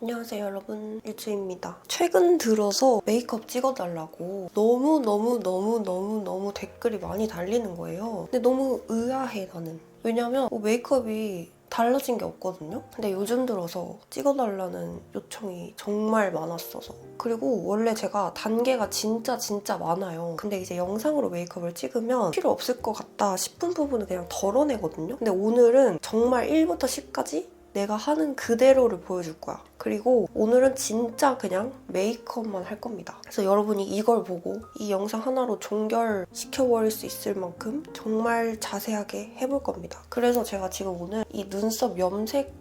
안녕하세요 여러분, 유주입니다. 최근 들어서 메이크업 찍어달라고 너무 댓글이 많이 달리는 거예요. 근데 너무 의아해 나는. 왜냐면 메이크업이 달라진 게 없거든요. 근데 요즘 들어서 찍어달라는 요청이 정말 많았어서. 그리고 원래 제가 단계가 진짜 많아요. 근데 이제 영상으로 메이크업을 찍으면 필요 없을 것 같다 싶은 부분은 그냥 덜어내거든요. 근데 오늘은 정말 1부터 10까지 내가 하는 그대로를 보여줄 거야. 그리고 오늘은 진짜 그냥 메이크업만 할 겁니다. 그래서 여러분이 이걸 보고 이 영상 하나로 종결시켜버릴 수 있을 만큼 정말 자세하게 해볼 겁니다. 그래서 제가 지금 오늘 이 눈썹 염색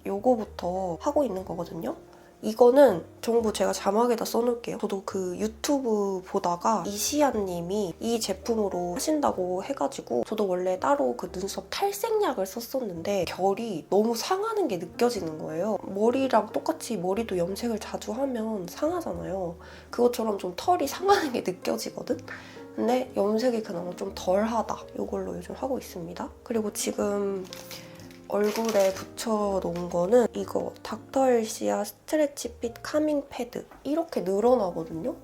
요거부터 하고 있는 거거든요. 이거는 전부 제가 자막에다 써놓을게요. 저도 그 유튜브 보다가 이시안님이 이 제품으로 하신다고 해가지고 저도 원래 따로 그 눈썹 탈색약을 썼었는데 결이 너무 상하는 게 느껴지는 거예요. 머리랑 똑같이 머리도 염색을 자주 하면 상하잖아요. 그것처럼 좀 털이 상하는 게 느껴지거든? 근데 염색이 그나마 좀 덜하다. 이걸로 요즘 하고 있습니다. 그리고 지금 얼굴에 붙여놓은 거는 이거 닥터엘시아 스트레치 핏 카밍 패드. 이렇게 늘어나거든요?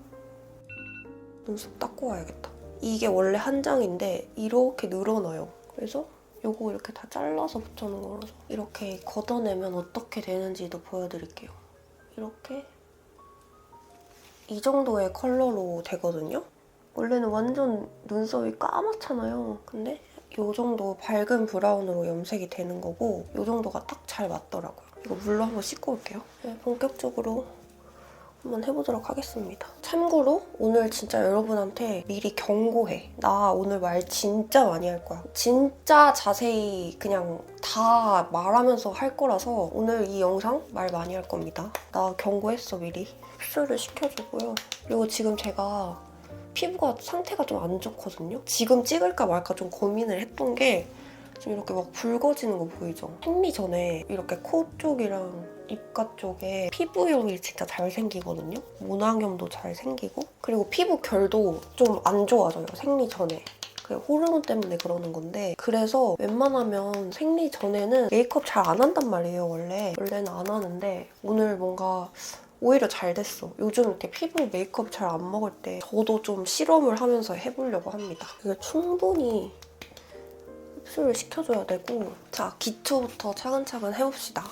눈썹 닦고 와야겠다. 이게 원래 한 장인데 이렇게 늘어나요. 그래서 이거 이렇게 다 잘라서 붙여놓은 거라서 이렇게 걷어내면 어떻게 되는지도 보여드릴게요. 이렇게 이 정도의 컬러로 되거든요? 원래는 완전 눈썹이 까맣잖아요. 근데 이 정도 밝은 브라운으로 염색이 되는 거고 이 정도가 딱 잘 맞더라고요. 이거 물로 한번 씻고 올게요. 네, 본격적으로 한번 해보도록 하겠습니다. 참고로 오늘 진짜 여러분한테 미리 경고해. 나 오늘 말 진짜 많이 할 거야. 진짜 자세히 그냥 다 말하면서 할 거라서 오늘 이 영상 말 많이 할 겁니다. 나 경고했어 미리. 흡수를 시켜주고요. 그리고 지금 제가 피부가 상태가 좀 안 좋거든요. 지금 찍을까 말까 좀 고민을 했던 게 지금 이렇게 막 붉어지는 거 보이죠? 생리 전에 이렇게 코 쪽이랑 입가 쪽에 피부용이 진짜 잘 생기거든요. 모낭염도 잘 생기고 그리고 피부 결도 좀 안 좋아져요. 생리 전에. 호르몬 때문에 그러는 건데 그래서 웬만하면 생리 전에는 메이크업 잘 안 한단 말이에요. 원래는 안 하는데 오늘 뭔가 오히려 잘 됐어. 요즘 이렇게 피부 메이크업 잘 안 먹을 때 저도 좀 실험을 하면서 해보려고 합니다. 이게 충분히 흡수를 시켜줘야 되고 자, 기초부터 차근차근 해봅시다.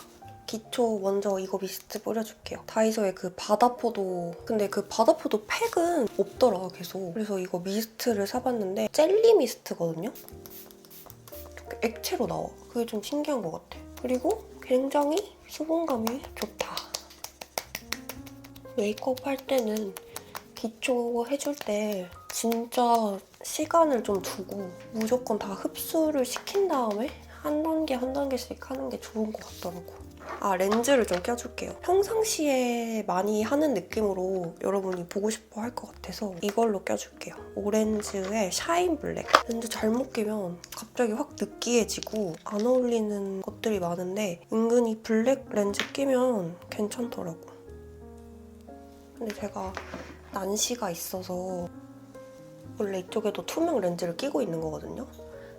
기초 먼저 이거 미스트 뿌려줄게요. 다이소의 그 바다포도 근데 그 바다포도 팩은 없더라 계속. 그래서 이거 미스트를 사봤는데 젤리 미스트거든요? 이렇게 액체로 나와. 그게 좀 신기한 것 같아. 그리고 굉장히 수분감이 좋다. 메이크업 할 때는 기초 해줄 때 진짜 시간을 좀 두고 무조건 다 흡수를 시킨 다음에 한 단계 한 단계씩 하는 게 좋은 것 같더라고. 아, 렌즈를 좀 껴줄게요. 평상시에 많이 하는 느낌으로 여러분이 보고 싶어 할 것 같아서 이걸로 껴줄게요. 오렌즈의 샤인 블랙. 렌즈 잘못 끼면 갑자기 확 느끼해지고 안 어울리는 것들이 많은데 은근히 블랙 렌즈 끼면 괜찮더라고. 근데 제가 난시가 있어서 원래 이쪽에도 투명 렌즈를 끼고 있는 거거든요.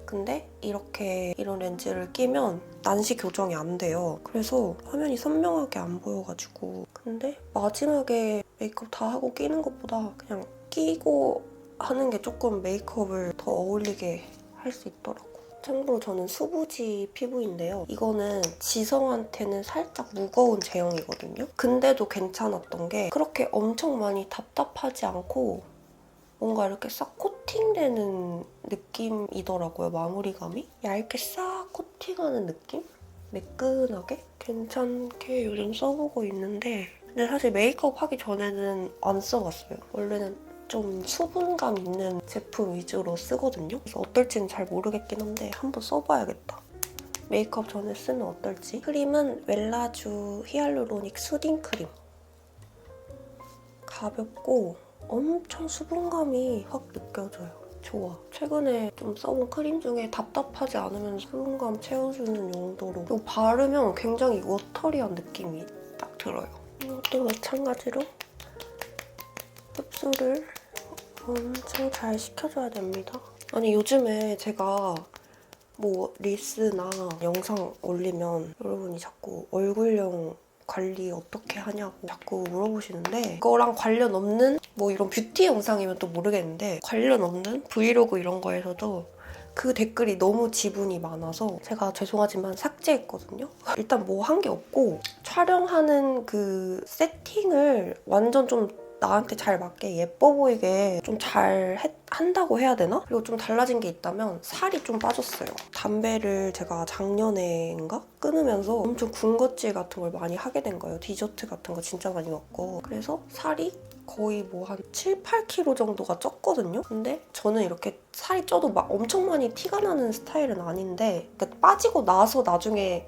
근데 이런 렌즈를 끼면 난시 교정이 안 돼요. 그래서 화면이 선명하게 안 보여가지고 근데 마지막에 메이크업 다 하고 끼는 것보다 그냥 끼고 하는 게 조금 메이크업을 더 어울리게 할 수 있더라고. 참고로 저는 수부지 피부인데요. 이거는 지성한테는 살짝 무거운 제형이거든요. 근데도 괜찮았던 게 그렇게 엄청 많이 답답하지 않고 뭔가 이렇게 싹 코팅되는 느낌이더라고요, 마무리감이. 얇게 싹 코팅하는 느낌? 매끈하게? 괜찮게 요즘 써보고 있는데 근데 사실 메이크업 하기 전에는 안 써봤어요. 원래는 좀 수분감 있는 제품 위주로 쓰거든요. 그래서 어떨지는 잘 모르겠긴 한데 한번 써봐야겠다. 메이크업 전에 쓰면 어떨지. 크림은 웰라쥬 히알루로닉 수딩 크림. 가볍고 엄청 수분감이 확 느껴져요. 좋아. 최근에 좀 써본 크림 중에 답답하지 않으면 수분감 채워주는 용도로 이거 바르면 굉장히 워터리한 느낌이 딱 들어요. 이것도 마찬가지로 흡수를 엄청 잘 시켜줘야 됩니다. 아니 요즘에 제가 뭐 릴스나 영상 올리면 여러분이 자꾸 얼굴형 관리 어떻게 하냐고 자꾸 물어보시는데 그거랑 관련 없는 뭐 이런 뷰티 영상이면 또 모르겠는데 관련 없는 브이로그 이런 거에서도 그 댓글이 너무 지분이 많아서 제가 죄송하지만 삭제했거든요. 일단 뭐 한 게 없고 촬영하는 그 세팅을 완전 좀 나한테 잘 맞게 예뻐 보이게 좀 잘 한다고 해야 되나? 그리고 좀 달라진 게 있다면 살이 좀 빠졌어요. 담배를 제가 작년에인가? 끊으면서 엄청 군것질 같은 걸 많이 하게 된 거예요. 디저트 같은 거 진짜 많이 먹고. 그래서 살이 거의 뭐 한 7, 8kg 정도가 쪘거든요? 근데 저는 이렇게 살이 쪄도 막 엄청 많이 티가 나는 스타일은 아닌데 그러니까 빠지고 나서 나중에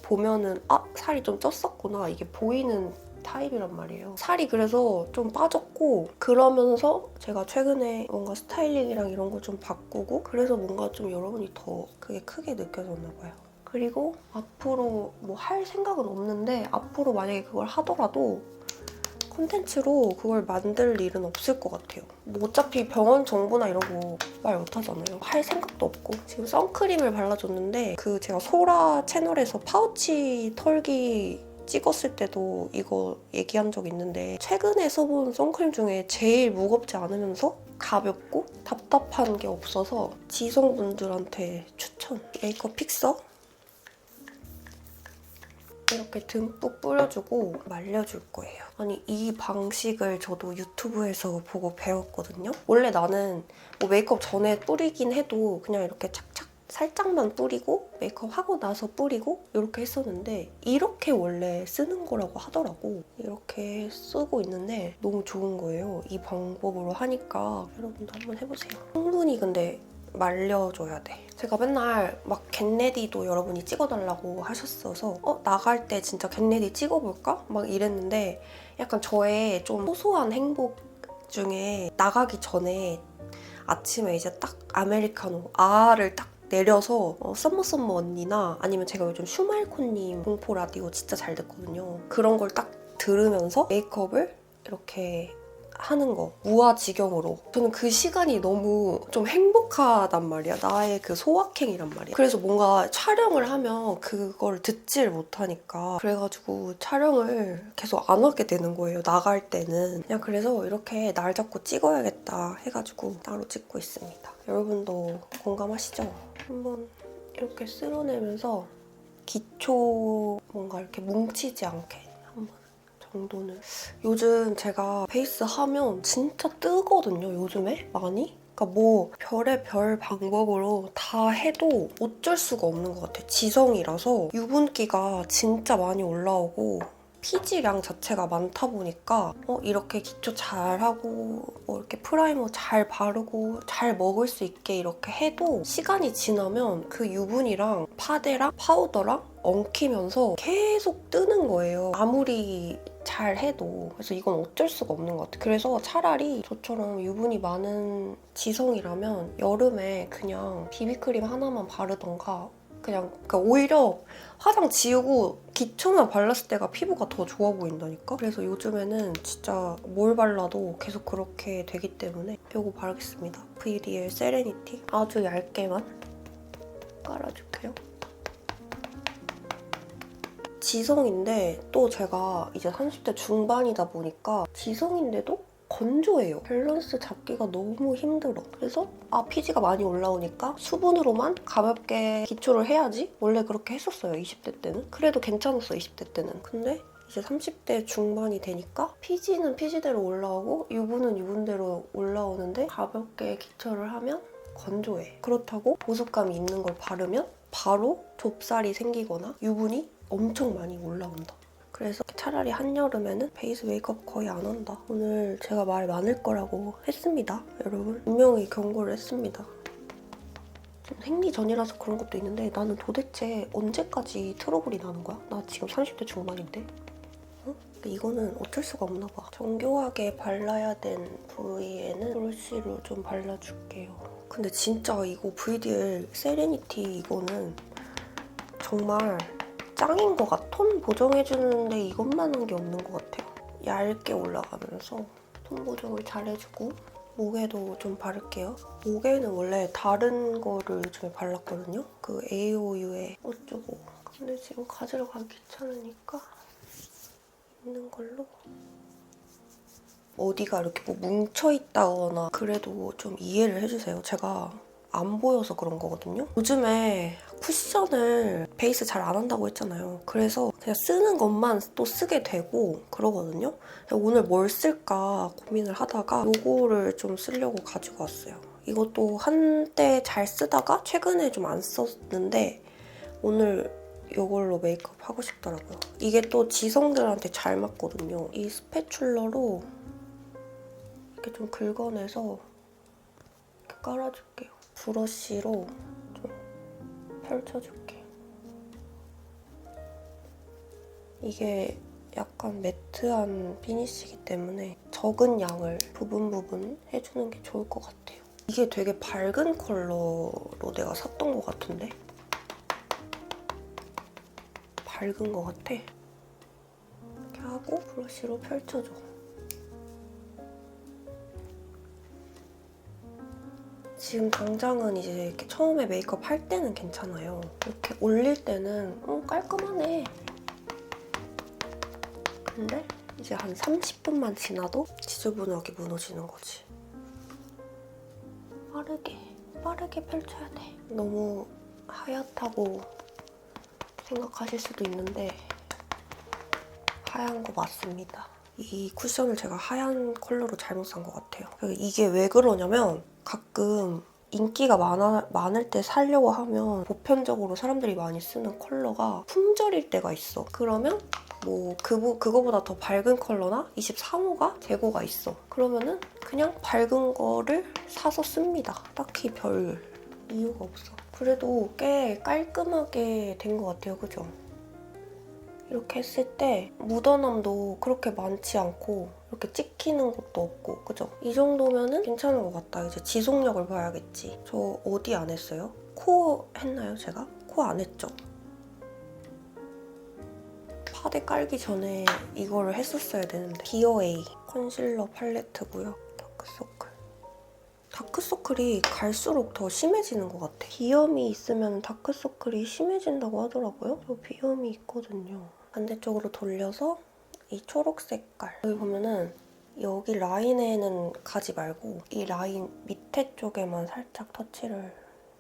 보면은 아, 살이 좀 쪘었구나 이게 보이는 타입이란 말이에요. 살이 그래서 좀 빠졌고 그러면서 제가 최근에 뭔가 스타일링이랑 이런 걸 좀 바꾸고 그래서 뭔가 좀 여러분이 더 그게 크게 느껴졌나 봐요. 그리고 앞으로 뭐 할 생각은 없는데 앞으로 만약에 그걸 하더라도 콘텐츠로 그걸 만들 일은 없을 것 같아요. 뭐 어차피 병원 정보나 이런 거 말 못하잖아요. 할 생각도 없고. 지금 선크림을 발라줬는데 그 제가 소라 채널에서 파우치 털기 찍었을 때도 이거 얘기한 적 있는데 최근에 써본 선크림 중에 제일 무겁지 않으면서 가볍고 답답한 게 없어서 지성분들한테 추천! 메이크업 픽서 이렇게 듬뿍 뿌려주고 말려줄 거예요. 아니 이 방식을 저도 유튜브에서 보고 배웠거든요. 원래 나는 뭐 메이크업 전에 뿌리긴 해도 그냥 이렇게 착착 살짝만 뿌리고 메이크업 하고 나서 뿌리고 이렇게 했었는데 이렇게 원래 쓰는 거라고 하더라고. 이렇게 쓰고 있는데 너무 좋은 거예요. 이 방법으로 하니까 여러분도 한번 해보세요. 충분히 근데 말려줘야 돼. 제가 맨날 막 겟레디도 여러분이 찍어달라고 하셨어서 나갈 때 진짜 겟레디 찍어볼까? 막 이랬는데 약간 저의 좀 소소한 행복 중에 나가기 전에 아침에 이제 딱 아메리카노 아를 딱 내려서 썸머 언니나 아니면 제가 요즘 슈말코님 공포 라디오 진짜 잘 듣거든요. 그런 걸 딱 들으면서 메이크업을 이렇게 하는 거 무아지경으로 저는 그 시간이 너무 좀 행복하단 말이야. 나의 그 소확행이란 말이야. 그래서 뭔가 촬영을 하면 그걸 듣질 못하니까 그래가지고 촬영을 계속 안 하게 되는 거예요. 나갈 때는 그냥 그래서 이렇게 날 잡고 찍어야겠다 해가지고 따로 찍고 있습니다. 여러분도 공감하시죠? 한번 이렇게 쓸어내면서 기초 뭔가 이렇게 뭉치지 않게 정도는. 요즘 제가 베이스 하면 진짜 뜨거든요, 요즘에? 많이? 그러니까 뭐 별의 별 방법으로 다 해도 어쩔 수가 없는 것 같아요. 지성이라서 유분기가 진짜 많이 올라오고 피지량 자체가 많다 보니까 이렇게 기초 잘하고 뭐 이렇게 프라이머 잘 바르고 잘 먹을 수 있게 이렇게 해도 시간이 지나면 그 유분이랑 파데랑 파우더랑 엉키면서 계속 뜨는 거예요. 아무리 잘 해도. 그래서 이건 어쩔 수가 없는 것 같아요. 그래서 차라리 저처럼 유분이 많은 지성이라면 여름에 그냥 비비크림 하나만 바르던가 그냥 그러니까 오히려 화장 지우고 기초만 발랐을 때가 피부가 더 좋아 보인다니까? 그래서 요즘에는 진짜 뭘 발라도 계속 그렇게 되기 때문에 이거 바르겠습니다. VDL 세레니티 아주 얇게만 깔아줄게요. 지성인데 또 제가 이제 30대 중반이다 보니까 지성인데도 건조해요. 밸런스 잡기가 너무 힘들어. 그래서 피지가 많이 올라오니까 수분으로만 가볍게 기초를 해야지. 원래 그렇게 했었어요, 20대 때는. 그래도 괜찮았어, 20대 때는. 근데 이제 30대 중반이 되니까 피지는 피지대로 올라오고 유분은 유분대로 올라오는데 가볍게 기초를 하면 건조해. 그렇다고 보습감이 있는 걸 바르면 바로 좁쌀이 생기거나 유분이 엄청 많이 올라온다. 그래서 차라리 한여름에는 베이스 메이크업 거의 안 한다. 오늘 제가 말 많을 거라고 했습니다. 여러분 분명히 경고를 했습니다. 좀 생리 전이라서 그런 것도 있는데 나는 도대체 언제까지 트러블이 나는 거야? 나 지금 30대 중반인데? 근데 이거는 어쩔 수가 없나 봐. 정교하게 발라야 된 부위에는 브러쉬로 좀 발라줄게요. 근데 진짜 이거 VDL 세레니티 이거는 정말 짱인 것 같아. 톤 보정해주는데 이것만한 게 없는 것 같아요. 얇게 올라가면서 톤 보정을 잘 해주고 목에도 좀 바를게요. 목에는 원래 다른 거를 요즘에 발랐거든요. 그 AOU의 어쩌고. 근데 지금 가지러 가기 귀찮으니까 있는 걸로 어디가 이렇게 뭐 뭉쳐있다거나 그래도 좀 이해를 해주세요. 제가 안 보여서 그런 거거든요. 요즘에 쿠션을 베이스 잘 안 한다고 했잖아요. 그래서 그냥 쓰는 것만 또 쓰게 되고 그러거든요. 오늘 뭘 쓸까 고민을 하다가 이거를 좀 쓰려고 가지고 왔어요. 이것도 한때 잘 쓰다가 최근에 좀 안 썼는데 오늘 이걸로 메이크업 하고 싶더라고요. 이게 또 지성들한테 잘 맞거든요. 이 스패츌러로 이렇게 좀 긁어내서 이렇게 깔아줄게요. 브러쉬로 좀 펼쳐줄게. 이게 약간 매트한 피니쉬이기 때문에 적은 양을 부분 해주는 게 좋을 것 같아요. 이게 되게 밝은 컬러로 내가 샀던 것 같은데? 밝은 것 같아. 이렇게 하고 브러쉬로 펼쳐줘. 지금 당장은 이제 이렇게 처음에 메이크업 할 때는 괜찮아요. 이렇게 올릴 때는 깔끔하네. 근데 이제 한 30분만 지나도 지저분하게 무너지는 거지. 빠르게 펼쳐야 돼. 너무 하얗다고 생각하실 수도 있는데 하얀 거 맞습니다. 이 쿠션을 제가 하얀 컬러로 잘못 산 것 같아요. 이게 왜 그러냐면 가끔 인기가 많을 때 사려고 하면 보편적으로 사람들이 많이 쓰는 컬러가 품절일 때가 있어. 그러면 뭐 그거보다 더 밝은 컬러나 23호가 재고가 있어. 그러면은 그냥 밝은 거를 사서 씁니다. 딱히 별 이유가 없어. 그래도 꽤 깔끔하게 된 것 같아요. 그죠? 이렇게 했을 때 묻어남도 그렇게 많지 않고 이렇게 찍히는 것도 없고 그죠? 이 정도면은 괜찮은 것 같다. 이제 지속력을 봐야겠지. 저 어디 안 했어요? 코 했나요, 제가? 코 안 했죠? 파데 깔기 전에 이거를 했었어야 되는데 디어에이 컨실러 팔레트고요. 다크서클. 다크서클이 갈수록 더 심해지는 것 같아. 비염이 있으면 다크서클이 심해진다고 하더라고요. 저 비염이 있거든요. 반대쪽으로 돌려서 이 초록 색깔. 여기 보면은 여기 라인에는 가지 말고 이 라인 밑에 쪽에만 살짝 터치를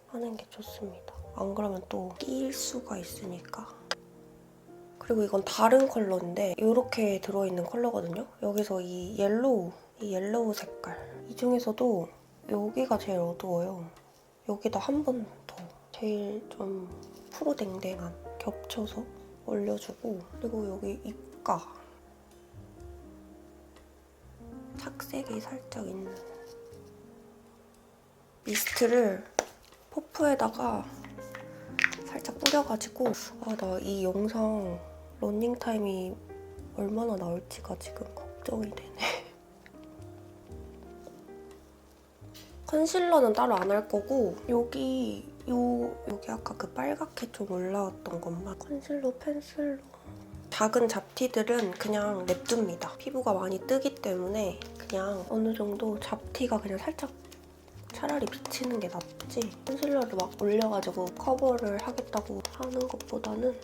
하는 게 좋습니다. 안 그러면 또 끼일 수가 있으니까. 그리고 이건 다른 컬러인데 이렇게 들어있는 컬러거든요. 여기서 이 옐로우 색깔. 이 중에서도 여기가 제일 어두워요. 여기다 한 번 더. 제일 좀 푸르댕댕한 겹쳐서 올려주고 그리고 여기 입가 착색이 살짝 있는 미스트를 퍼프에다가 살짝 뿌려가지고 나 이 영상 러닝타임이 얼마나 나올지가 지금 걱정이 되네. 컨실러는 따로 안 할 거고 여기 아까 그 빨갛게 좀 올라왔던 것만 컨실러 펜슬로 작은 잡티들은 그냥 냅둡니다. 피부가 많이 뜨기 때문에 그냥 어느 정도 잡티가 그냥 살짝 차라리 비치는 게 낫지 컨실러를 막 올려가지고 커버를 하겠다고 하는 것보다는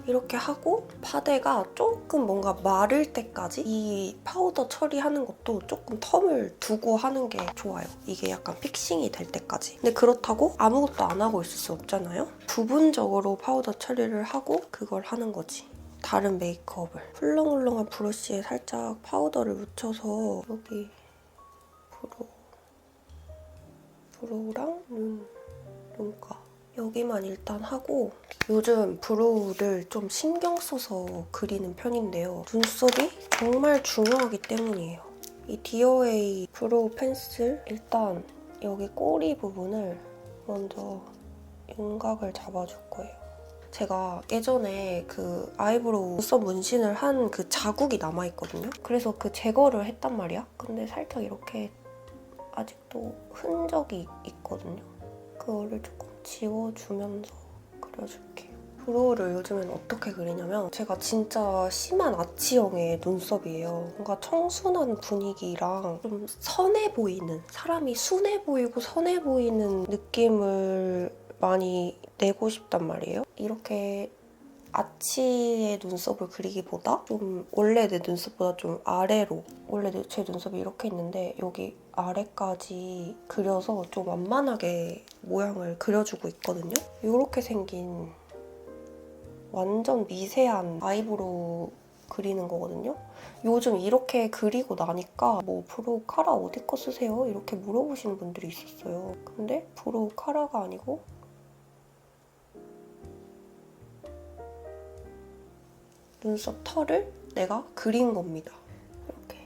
이렇게 하고 파데가 조금 뭔가 마를 때까지 이 파우더 처리하는 것도 조금 텀을 두고 하는 게 좋아요. 이게 약간 픽싱이 될 때까지. 근데 그렇다고 아무것도 안 하고 있을 수 없잖아요? 부분적으로 파우더 처리를 하고 그걸 하는 거지. 다른 메이크업을. 훌렁훌렁한 브러쉬에 살짝 파우더를 묻혀서 여기 브로우랑 눈가 여기만 일단 하고 요즘 브로우를 좀 신경 써서 그리는 편인데요. 눈썹이 정말 중요하기 때문이에요. 이 디어에이 브로우 펜슬 일단 여기 꼬리 부분을 먼저 윤곽을 잡아줄 거예요. 제가 예전에 그 아이브로우 눈썹 문신을 한 그 자국이 남아있거든요. 그래서 그 제거를 했단 말이야. 근데 살짝 이렇게 아직도 흔적이 있거든요. 그거를 조금 지워주면서 그려줄게요. 브로우를 요즘엔 어떻게 그리냐면 제가 진짜 심한 아치형의 눈썹이에요. 뭔가 청순한 분위기랑 좀 선해 보이는 사람이 순해 보이고 선해 보이는 느낌을 많이 내고 싶단 말이에요. 이렇게 아치의 눈썹을 그리기보다 좀 원래 내 눈썹보다 좀 아래로, 원래 제 눈썹이 이렇게 있는데 여기 아래까지 그려서 좀 완만하게 모양을 그려주고 있거든요. 이렇게 생긴 완전 미세한 아이브로우 그리는 거거든요. 요즘 이렇게 그리고 나니까 뭐 브로우 카라 어디 거 쓰세요? 이렇게 물어보시는 분들이 있었어요. 근데 브로우 카라가 아니고 눈썹 털을 내가 그린 겁니다. 이렇게.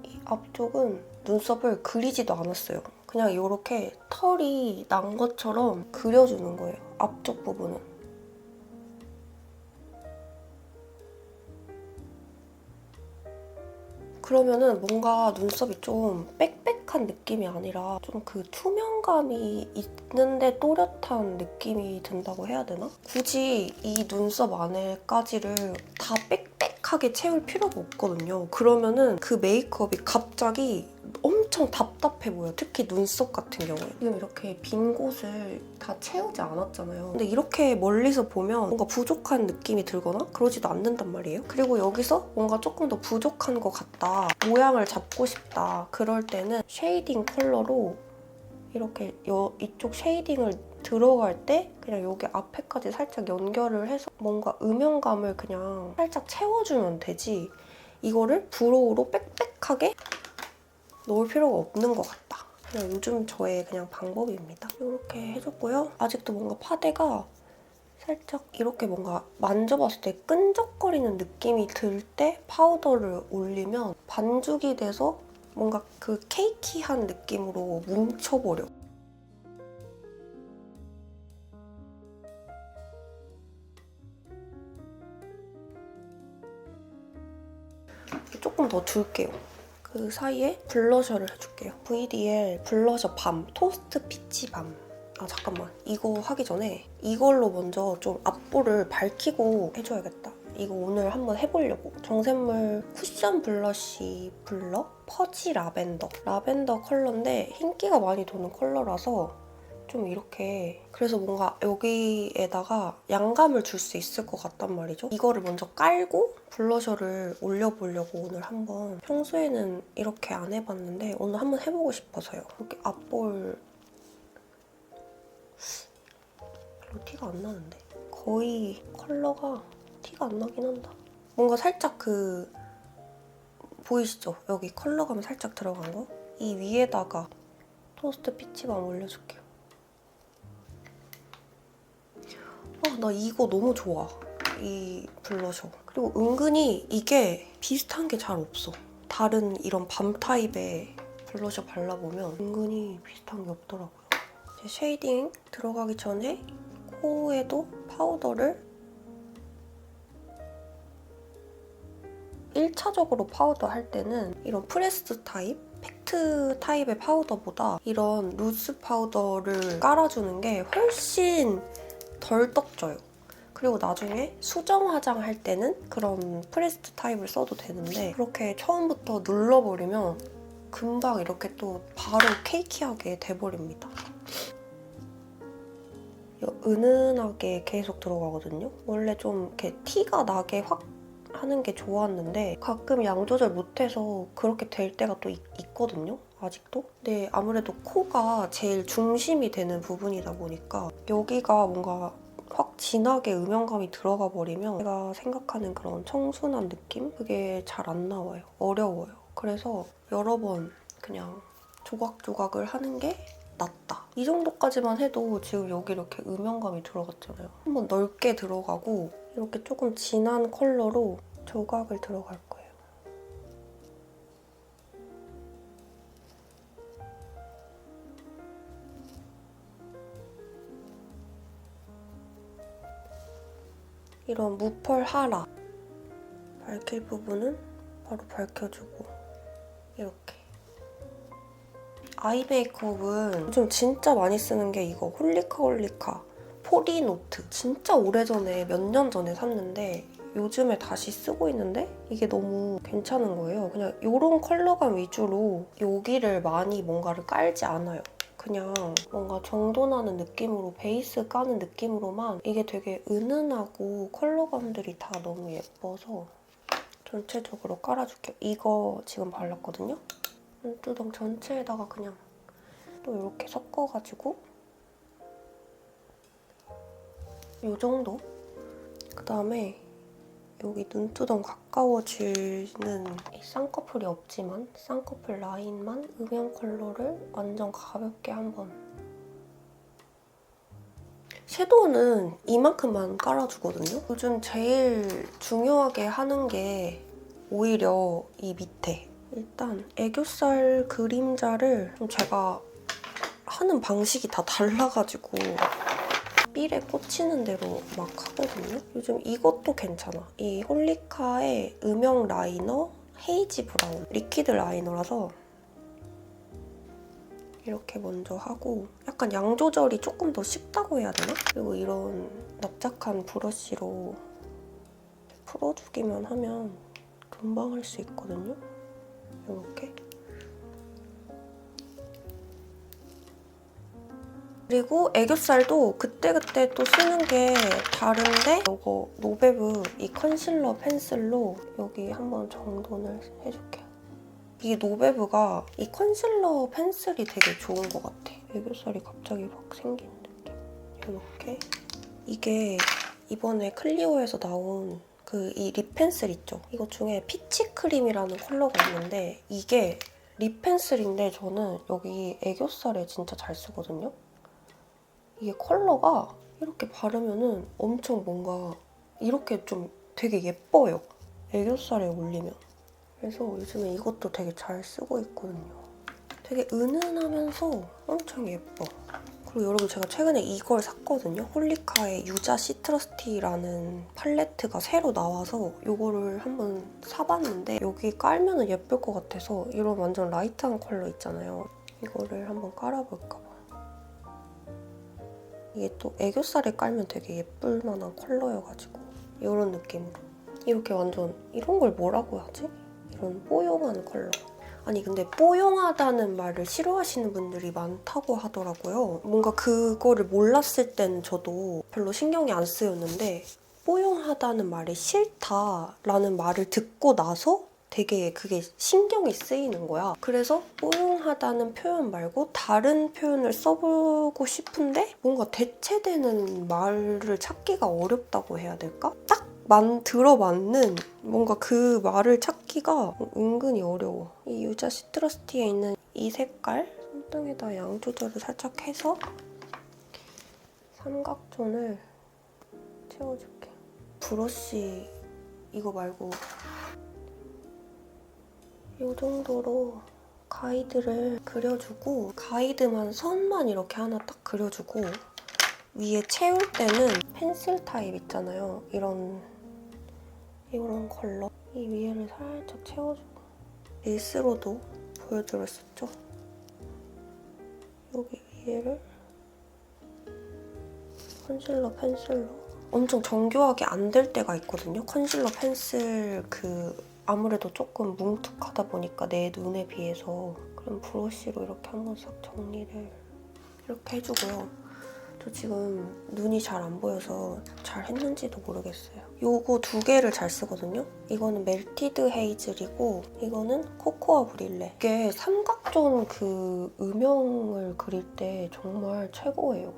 이 앞쪽은 눈썹을 그리지도 않았어요. 그냥 이렇게 털이 난 것처럼 그려주는 거예요. 앞쪽 부분은. 그러면은 뭔가 눈썹이 좀 빽빽한 느낌이 아니라 좀 그 투명감이 있는데 또렷한 느낌이 든다고 해야 되나? 굳이 이 눈썹 안에까지를 다 빽빽하게 채울 필요가 없거든요. 그러면은 그 메이크업이 갑자기 엄청 답답해 보여요. 특히 눈썹 같은 경우에. 지금 이렇게 빈 곳을 다 채우지 않았잖아요. 근데 이렇게 멀리서 보면 뭔가 부족한 느낌이 들거나 그러지도 않는단 말이에요. 그리고 여기서 뭔가 조금 더 부족한 것 같다, 모양을 잡고 싶다, 그럴 때는 쉐이딩 컬러로 이렇게 이쪽 쉐이딩을 들어갈 때 그냥 여기 앞에까지 살짝 연결을 해서 뭔가 음영감을 그냥 살짝 채워주면 되지, 이거를 브로우로 빽빽하게 넣을 필요가 없는 것 같다. 그냥 요즘 저의 그냥 방법입니다. 이렇게 해줬고요. 아직도 뭔가 파데가 살짝 이렇게 뭔가 만져봤을 때 끈적거리는 느낌이 들 때 파우더를 올리면 반죽이 돼서 뭔가 그 케이키한 느낌으로 뭉쳐버려. 조금 더 줄게요. 그 사이에 블러셔를 해줄게요. VDL 블러셔 밤, 토스트 피치 밤. 아 잠깐만, 이거 하기 전에 이걸로 먼저 좀 앞볼을 밝히고 해줘야겠다. 이거 오늘 한번 해보려고. 정샘물 쿠션 블러쉬 블러 퍼지 라벤더. 라벤더 컬러인데 흰기가 많이 도는 컬러라서 좀 이렇게, 그래서 뭔가 여기에다가 양감을 줄 수 있을 것 같단 말이죠. 이거를 먼저 깔고 블러셔를 올려보려고 오늘 한번. 평소에는 이렇게 안 해봤는데 오늘 한번 해보고 싶어서요. 이렇게 앞볼 별로 티가 안 나는데? 거의 컬러가 티가 안 나긴 한다. 뭔가 살짝 그 보이시죠? 여기 컬러감 살짝 들어간 거? 이 위에다가 토스트 피치밤 올려줄게요. 나 이거 너무 좋아. 이 블러셔. 그리고 은근히 이게 비슷한 게 잘 없어. 다른 이런 밤 타입의 블러셔 발라보면 은근히 비슷한 게 없더라고요. 이제 쉐이딩 들어가기 전에 코에도 파우더를 1차적으로 파우더 할 때는 이런 프레스 타입, 팩트 타입의 파우더보다 이런 루즈 파우더를 깔아주는 게 훨씬 덜 떡져요. 그리고 나중에 수정 화장할 때는 그런 프레스드 타입을 써도 되는데 그렇게 처음부터 눌러버리면 금방 이렇게 또 바로 케이키하게 돼버립니다. 은은하게 계속 들어가거든요. 원래 좀 이렇게 티가 나게 확 하는 게 좋았는데 가끔 양 조절 못해서 그렇게 될 때가 또 있거든요. 아직도. 근데 아무래도 코가 제일 중심이 되는 부분이다 보니까 여기가 뭔가 확 진하게 음영감이 들어가 버리면 제가 생각하는 그런 청순한 느낌? 그게 잘 안 나와요. 어려워요. 그래서 여러 번 그냥 조각조각을 하는 게 낫다. 이 정도까지만 해도 지금 여기 이렇게 음영감이 들어갔잖아요. 한번 넓게 들어가고 이렇게 조금 진한 컬러로 조각을 들어갈 거예요. 이런 무펄 하라. 밝힐 부분은 바로 밝혀주고 이렇게. 아이 메이크업은 요즘 진짜 많이 쓰는 게 이거 홀리카 포리노트. 진짜 오래전에 몇 년 전에 샀는데 요즘에 다시 쓰고 있는데 이게 너무 괜찮은 거예요. 그냥 이런 컬러감 위주로 여기를 많이 뭔가를 깔지 않아요. 그냥 뭔가 정돈하는 느낌으로 베이스 까는 느낌으로만 이게 되게 은은하고 컬러감들이 다 너무 예뻐서 전체적으로 깔아줄게요. 이거 지금 발랐거든요? 눈두덩 전체에다가 그냥 또 이렇게 섞어가지고 이 정도? 그다음에 여기 눈두덩 가까워지는 이 쌍꺼풀이 없지만 쌍꺼풀 라인만 음영 컬러를 완전 가볍게 한번. 섀도우는 이만큼만 깔아주거든요. 요즘 제일 중요하게 하는 게 오히려 이 밑에. 일단 애교살 그림자를 좀 제가 하는 방식이 다 달라가지고 삘에 꽂히는 대로 막 하거든요. 요즘 이것도 괜찮아. 이 홀리카의 음영 라이너 헤이지 브라운 리퀴드 라이너라서 이렇게 먼저 하고 약간 양 조절이 조금 더 쉽다고 해야 되나? 그리고 이런 납작한 브러쉬로 풀어주기만 하면 금방 할 수 있거든요. 이렇게. 그리고 애교살도 그때그때 또 쓰는 게 다른데 이거 노베브 이 컨실러 펜슬로 여기 한번 정돈을 해줄게요. 이 노베브가 이 컨실러 펜슬이 되게 좋은 것 같아. 애교살이 갑자기 막 생긴 느낌. 이렇게. 이게 이번에 클리오에서 나온 그 이 립 펜슬 있죠? 이것 중에 피치 크림이라는 컬러가 있는데 이게 립 펜슬인데 저는 여기 애교살에 진짜 잘 쓰거든요? 이게 컬러가 이렇게 바르면은 엄청 뭔가 이렇게 좀 되게 예뻐요. 애교살에 올리면. 그래서 요즘에 이것도 되게 잘 쓰고 있거든요. 되게 은은하면서 엄청 예뻐. 그리고 여러분 제가 최근에 이걸 샀거든요. 홀리카의 유자 시트러스티라는 팔레트가 새로 나와서 이거를 한번 사봤는데 여기 깔면 예쁠 것 같아서 이런 완전 라이트한 컬러 있잖아요. 이거를 한번 깔아볼까 봐. 이게 또 애교살에 깔면 되게 예쁠 만한 컬러여가지고 이런 느낌으로. 이렇게 완전 이런 걸 뭐라고 하지? 이런 뽀용한 컬러. 아니 근데 뽀용하다는 말을 싫어하시는 분들이 많다고 하더라고요. 뭔가 그거를 몰랐을 땐 저도 별로 신경이 안 쓰였는데 뽀용하다는 말이 싫다라는 말을 듣고 나서 되게 그게 신경이 쓰이는 거야. 그래서 뽀용하다는 표현 말고 다른 표현을 써보고 싶은데 뭔가 대체되는 말을 찾기가 어렵다고 해야 될까? 딱 들어맞는 뭔가 그 말을 찾기가 은근히 어려워. 이 유자 시트러스티에 있는 이 색깔 손등에다 양 조절을 살짝 해서 삼각존을 채워줄게. 브러쉬 이거 말고 이 정도로 가이드를 그려주고 가이드만 선만 이렇게 하나 딱 그려주고 위에 채울 때는 펜슬 타입 있잖아요. 이런 컬러 이 위에를 살짝 채워주고 베이스로도 보여드렸었죠? 여기 위에를 컨실러 펜슬로 엄청 정교하게 안 될 때가 있거든요. 컨실러 펜슬 아무래도 조금 뭉툭하다 보니까 내 눈에 비해서 그럼 브러쉬로 이렇게 한번 싹 정리를 이렇게 해주고요. 저 지금 눈이 잘 안 보여서 잘 했는지도 모르겠어요. 요거 두 개를 잘 쓰거든요. 이거는 멜티드 헤이즐이고 이거는 코코아 브릴레. 이게 삼각존 그 음영을 그릴 때 정말 최고예요.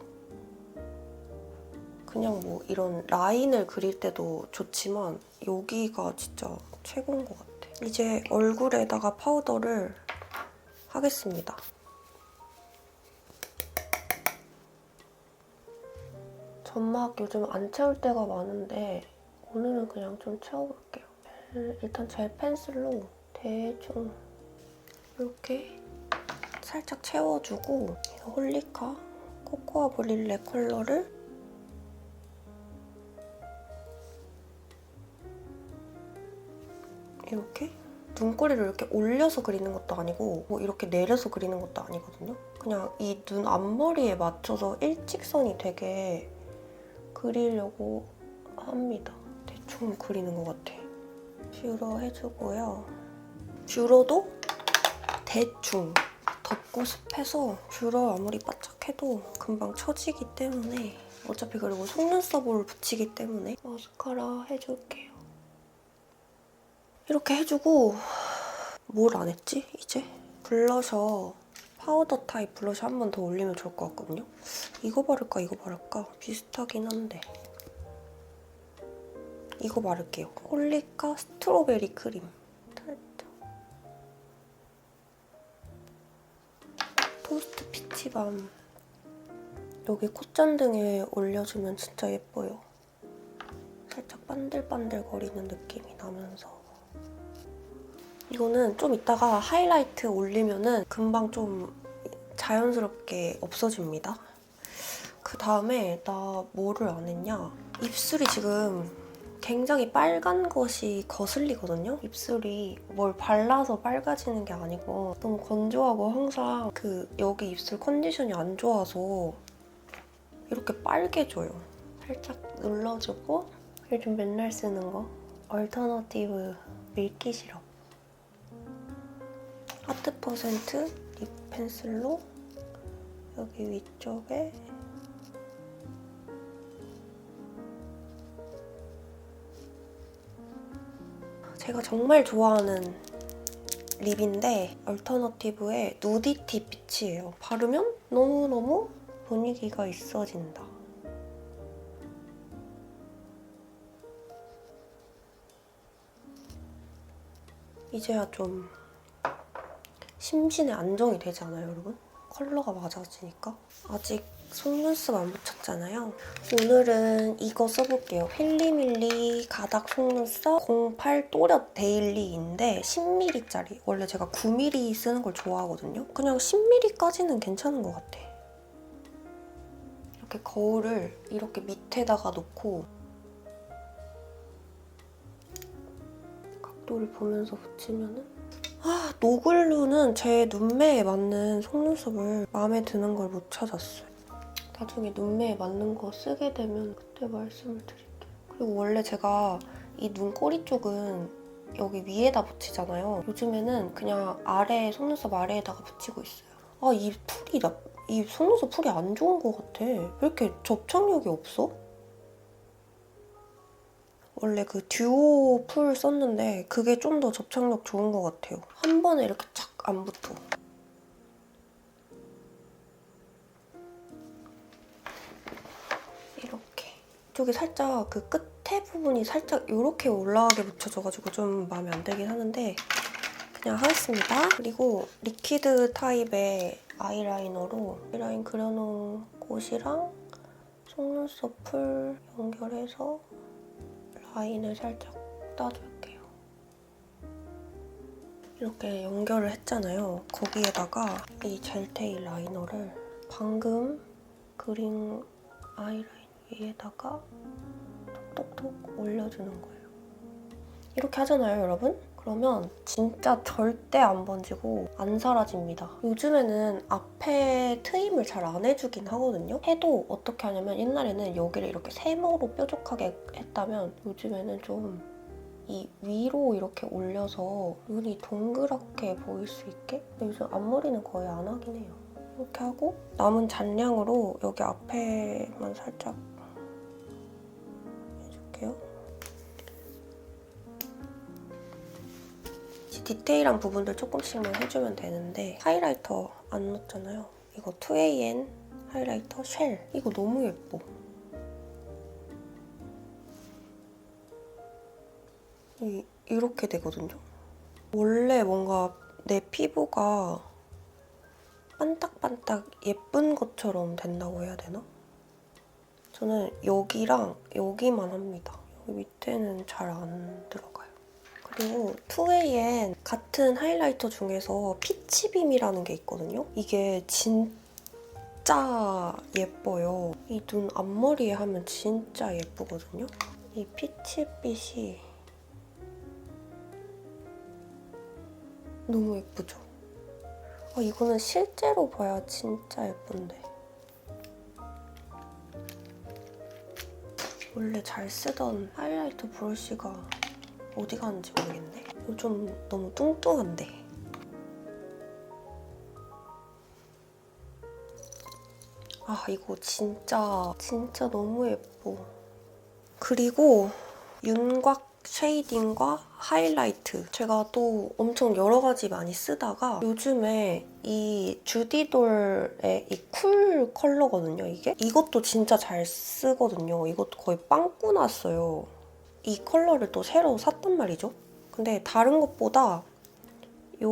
그냥 뭐 이런 라인을 그릴 때도 좋지만 여기가 진짜 최고인 것 같아. 이제 얼굴에다가 파우더를 하겠습니다. 점막 요즘 안 채울 때가 많은데 오늘은 그냥 좀 채워볼게요. 일단 젤 펜슬로 대충 이렇게 살짝 채워주고 홀리카 코코아 브릴레 컬러를 이렇게 눈꼬리를 이렇게 올려서 그리는 것도 아니고 뭐 이렇게 내려서 그리는 것도 아니거든요. 그냥 이 눈 앞머리에 맞춰서 일직선이 되게 그리려고 합니다. 대충 그리는 것 같아. 뷰러 해주고요. 뷰러도 대충 덥고 습해서 뷰러 아무리 바짝해도 금방 처지기 때문에 어차피 그리고 속눈썹을 붙이기 때문에 마스카라 해줄게요. 이렇게 해주고 뭘 안 했지, 이제? 블러셔, 파우더 타입 블러셔 한 번 더 올리면 좋을 것 같거든요? 이거 바를까, 이거 바를까? 비슷하긴 한데. 이거 바를게요. 홀리카 스트로베리 크림. 살짝. 토스트 피치밤. 여기 콧잔등에 올려주면 진짜 예뻐요. 살짝 반들반들거리는 느낌이 나면서. 이거는 좀 이따가 하이라이트 올리면은 금방 좀 자연스럽게 없어집니다. 그 다음에 나 뭐를 안 했냐? 입술이 지금 굉장히 빨간 것이 거슬리거든요? 입술이 뭘 발라서 빨개지는 게 아니고 너무 건조하고 항상 여기 입술 컨디션이 안 좋아서 이렇게 빨개져요. 살짝 눌러주고 요즘 맨날 쓰는 거 얼터너티브 밀키 시럽 하트 퍼센트 립 펜슬로 여기 위쪽에 제가 정말 좋아하는 립인데 얼터너티브의 누디티 피치예요. 바르면 너무너무 분위기가 있어진다. 이제야 좀 심신의 안정이 되지 않아요, 여러분? 컬러가 맞아지니까. 아직 속눈썹 안 붙였잖아요. 오늘은 이거 써볼게요. 힐리밀리 가닥 속눈썹 08 또렷 데일리인데 10mm짜리. 원래 제가 9mm 쓰는 걸 좋아하거든요. 그냥 10mm까지는 괜찮은 것 같아. 이렇게 거울을 이렇게 밑에다가 놓고 각도를 보면서 붙이면은 노글루는 제 눈매에 맞는 속눈썹을 마음에 드는 걸 못 찾았어요. 나중에 눈매에 맞는 거 쓰게 되면 그때 말씀을 드릴게요. 그리고 원래 제가 이 눈꼬리 쪽은 여기 위에다 붙이잖아요. 요즘에는 그냥 속눈썹 아래에다가 붙이고 있어요. 이 속눈썹 풀이 안 좋은 것 같아. 왜 이렇게 접착력이 없어? 원래 그 듀오 풀 썼는데 그게 좀 더 접착력 좋은 것 같아요. 한 번에 이렇게 착 안 붙어. 이렇게. 이쪽에 살짝 그 끝에 부분이 살짝 이렇게 올라가게 묻혀져가지고 좀 마음에 안 들긴 하는데 그냥 하겠습니다. 그리고 리퀴드 타입의 아이라이너로 아이라인 그려놓은 곳이랑 속눈썹 풀 연결해서 라인을 살짝 따줄게요. 이렇게 연결을 했잖아요. 거기에다가 이 젤테일 라이너를 방금 그린 아이라인 위에다가 톡톡톡 올려주는 거예요. 이렇게 하잖아요, 여러분? 그러면 진짜 절대 안 번지고 안 사라집니다. 요즘에는 앞에 트임을 잘 안 해주긴 하거든요. 해도 어떻게 하냐면 옛날에는 여기를 이렇게 세모로 뾰족하게 했다면 요즘에는 좀 이 위로 이렇게 올려서 눈이 동그랗게 보일 수 있게? 근데 요즘 앞머리는 거의 안 하긴 해요. 이렇게 하고 남은 잔량으로 여기 앞에만 살짝 해줄게요. 디테일한 부분들 조금씩만 해주면 되는데 하이라이터 안 넣었잖아요. 이거 2AM 하이라이터 쉘. 이거 너무 예뻐. 이렇게 되거든요. 원래 뭔가 내 피부가 반딱반딱 예쁜 것처럼 된다고 해야 되나? 저는 여기랑 여기만 합니다. 여기 밑에는 잘 안 들어가요. 그리고 2AM 같은 하이라이터 중에서 피치빔이라는 게 있거든요. 이게 진짜 예뻐요. 이 눈 앞머리에 하면 진짜 예쁘거든요. 이 피치빛이 너무 예쁘죠? 이거는 실제로 봐야 진짜 예쁜데. 원래 잘 쓰던 하이라이터 브러쉬가 어디 가는지 모르겠네. 이거 좀 너무 뚱뚱한데. 아, 이거 진짜 너무 예뻐. 그리고 윤곽 쉐이딩과 하이라이트. 제가 또 엄청 여러 가지 많이 쓰다가 요즘에 이 주디돌의 이 쿨 컬러거든요, 이게? 이것도 진짜 잘 쓰거든요. 이것도 거의 빵꾸 났어요. 이 컬러를 또 새로 샀단 말이죠. 근데 다른 것보다 이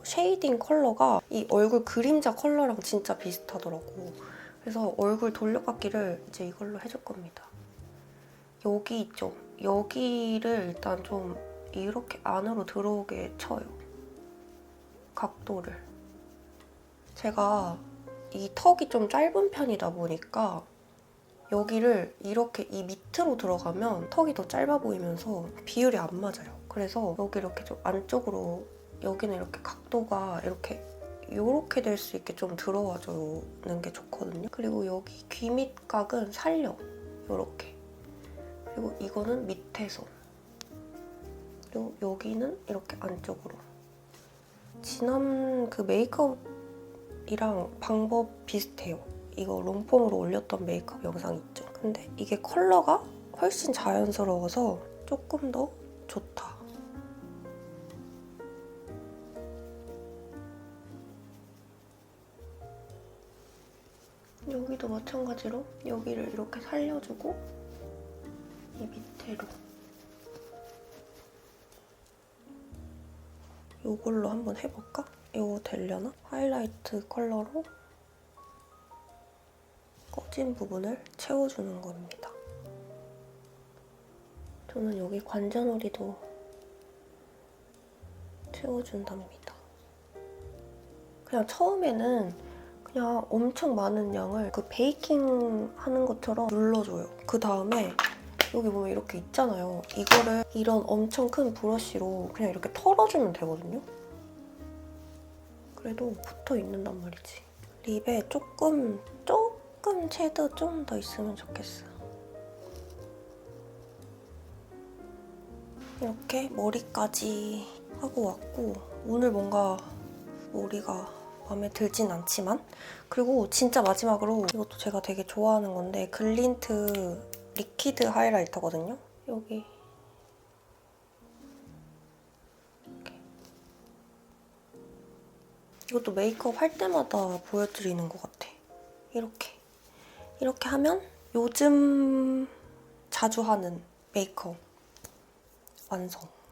쉐이딩 컬러가 이 얼굴 그림자 컬러랑 진짜 비슷하더라고. 그래서 얼굴 돌려깎기를 이제 이걸로 해줄 겁니다. 여기 있죠? 여기를 일단 좀 이렇게 안으로 들어오게 쳐요. 각도를. 제가 이 턱이 좀 짧은 편이다 보니까 여기를 이렇게 이 밑으로 들어가면 턱이 더 짧아 보이면서 비율이 안 맞아요. 그래서 여기 이렇게 좀 안쪽으로 여기는 이렇게 각도가 이렇게 될 수 있게 좀 들어와 주는 게 좋거든요. 그리고 여기 귀 밑각은 살려. 이렇게. 그리고 이거는 밑에서. 그리고 여기는 이렇게 안쪽으로. 지난 그 메이크업이랑 방법 비슷해요. 이거 롱폼으로 올렸던 메이크업 영상 있죠? 근데 이게 컬러가 훨씬 자연스러워서 조금 더 좋다. 여기도 마찬가지로 여기를 이렇게 살려주고 이 밑으로 이걸로 한번 해볼까? 이거 되려나? 하이라이트 컬러로 꺼진 부분을 채워주는 겁니다. 저는 여기 관자놀이도 채워준답니다. 그냥 처음에는 그냥 엄청 많은 양을 그 베이킹 하는 것처럼 눌러줘요. 그 다음에 여기 보면 이렇게 있잖아요. 이거를 이런 엄청 큰 브러쉬로 그냥 이렇게 털어주면 되거든요. 그래도 붙어 있는단 말이지. 립에 조금 섀도우 좀 더 있으면 좋겠어. 이렇게 머리까지 하고 왔고 오늘 뭔가 머리가 마음에 들진 않지만 그리고 진짜 마지막으로 이것도 제가 되게 좋아하는 건데 글린트 리퀴드 하이라이터거든요. 여기 이렇게. 이것도 메이크업 할 때마다 보여드리는 것 같아. 이렇게 하면 요즘 자주 하는 메이크업 완성.